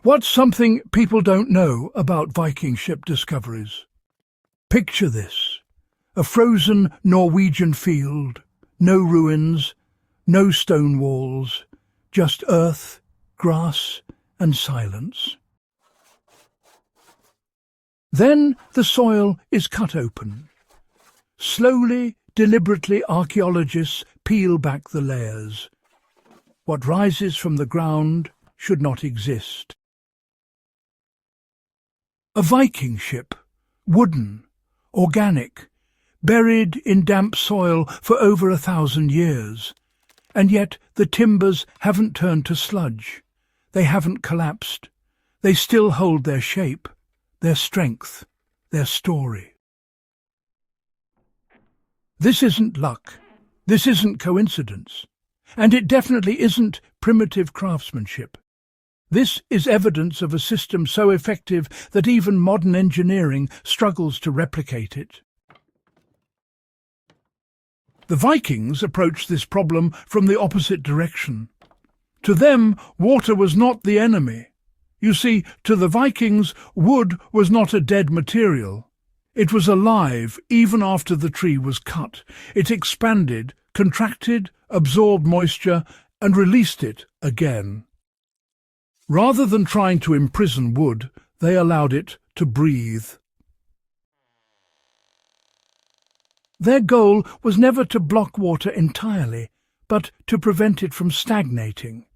What's something people don't know about Viking ship discoveries? Picture this: a frozen Norwegian field, no ruins, no stone walls, just earth, grass and silence. Then the soil is cut open. Slowly, deliberately, archaeologists peel back the layers. What rises from the ground should not exist. A Viking ship, wooden, organic, buried in damp soil for over 1,000 years. And yet the timbers haven't turned to sludge. They haven't collapsed. They still hold their shape, their strength, their story. This isn't luck. This isn't coincidence. And it definitely isn't primitive craftsmanship. This is evidence of a system so effective that even modern engineering struggles to replicate it. The Vikings approached this problem from the opposite direction. To them, water was not the enemy. You see, to the Vikings, wood was not a dead material. It was alive even after the tree was cut. It expanded, contracted, absorbed moisture, and released it again. Rather than trying to imprison wood, they allowed it to breathe. Their goal was never to block water entirely, but to prevent it from stagnating.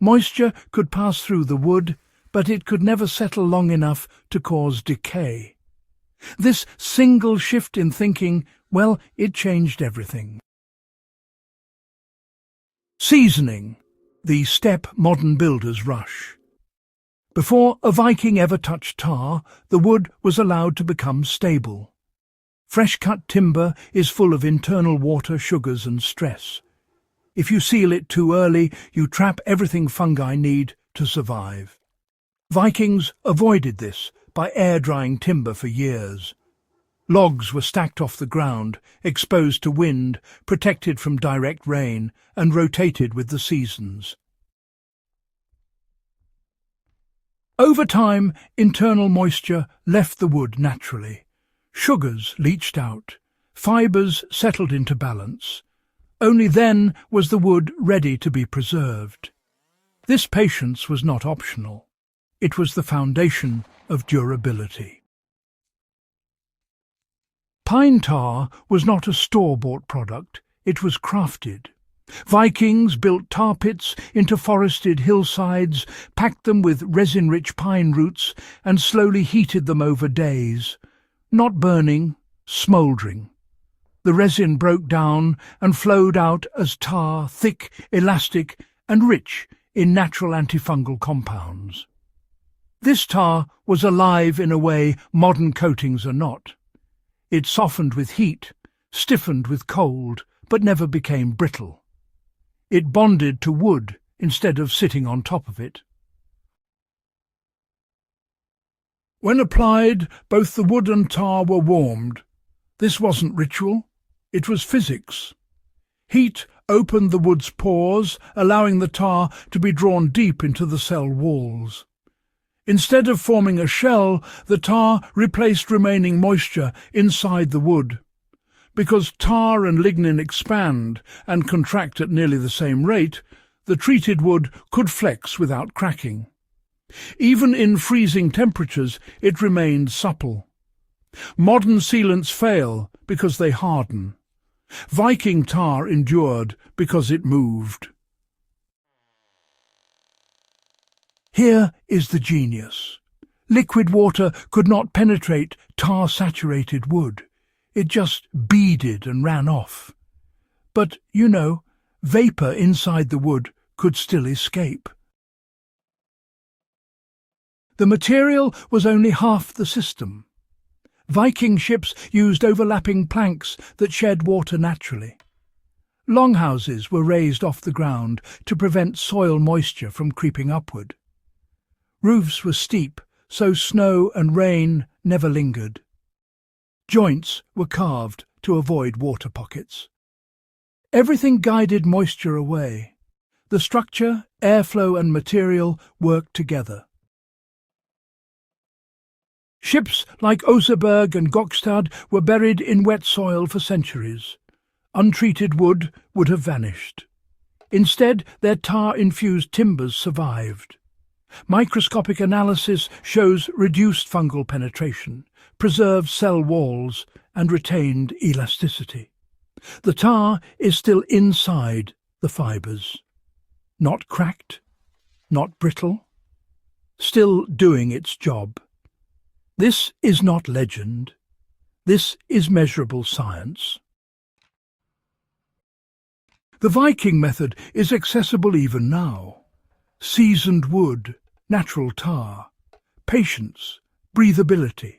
Moisture could pass through the wood, but it could never settle long enough to cause decay. This single shift in thinking, well, it changed everything. Seasoning, the step modern builders rush. Before a Viking ever touched tar, the wood was allowed to become stable. Fresh-cut timber is full of internal water, sugars and stress. If you seal it too early, you trap everything fungi need to survive. Vikings avoided this by air-drying timber for years. Logs were stacked off the ground, exposed to wind, protected from direct rain, and rotated with the seasons. Over time, internal moisture left the wood naturally. Sugars leached out, fibres settled into balance. Only then was the wood ready to be preserved. This patience was not optional. It was the foundation of durability. Pine tar was not a store-bought product, it was crafted. Vikings built tar pits into forested hillsides, packed them with resin-rich pine roots, and slowly heated them over days. Not burning, smouldering. The resin broke down and flowed out as tar, thick, elastic, and rich in natural antifungal compounds. This tar was alive in a way modern coatings are not. It softened with heat, stiffened with cold, but never became brittle. It bonded to wood instead of sitting on top of it. When applied, both the wood and tar were warmed. This wasn't ritual, it was physics. Heat opened the wood's pores, allowing the tar to be drawn deep into the cell walls. Instead of forming a shell, the tar replaced remaining moisture inside the wood. Because tar and lignin expand and contract at nearly the same rate, the treated wood could flex without cracking. Even in freezing temperatures, it remained supple. Modern sealants fail because they harden. Viking tar endured because it moved. Here is the genius. Liquid water could not penetrate tar-saturated wood. It just beaded and ran off. But, you know, vapour inside the wood could still escape. The material was only half the system. Viking ships used overlapping planks that shed water naturally. Longhouses were raised off the ground to prevent soil moisture from creeping upward. Roofs were steep, so snow and rain never lingered. Joints were carved to avoid water pockets. Everything guided moisture away. The structure, airflow and material worked together. Ships like Oseberg and Gokstad were buried in wet soil for centuries. Untreated wood would have vanished. Instead, their tar-infused timbers survived. Microscopic analysis shows reduced fungal penetration, preserved cell walls, and retained elasticity. The tar is still inside the fibres. Not cracked, not brittle, still doing its job. This is not legend. This is measurable science. The Viking method is accessible even now. Seasoned wood, natural tar, patience, breathability.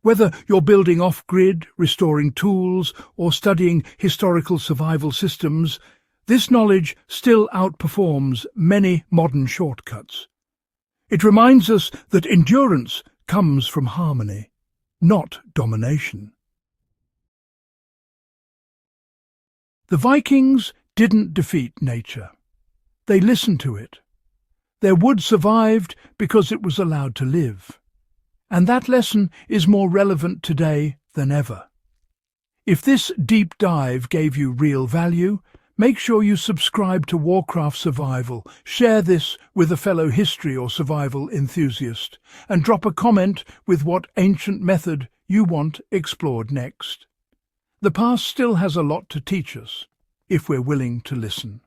Whether you're building off-grid, restoring tools, or studying historical survival systems, this knowledge still outperforms many modern shortcuts. It reminds us that endurance comes from harmony, not domination. The Vikings didn't defeat nature. They listened to it. Their wood survived because it was allowed to live. And that lesson is more relevant today than ever. If this deep dive gave you real value, make sure you subscribe to Warcraft Survival, share this with a fellow history or survival enthusiast, and drop a comment with what ancient method you want explored next. The past still has a lot to teach us, if we're willing to listen.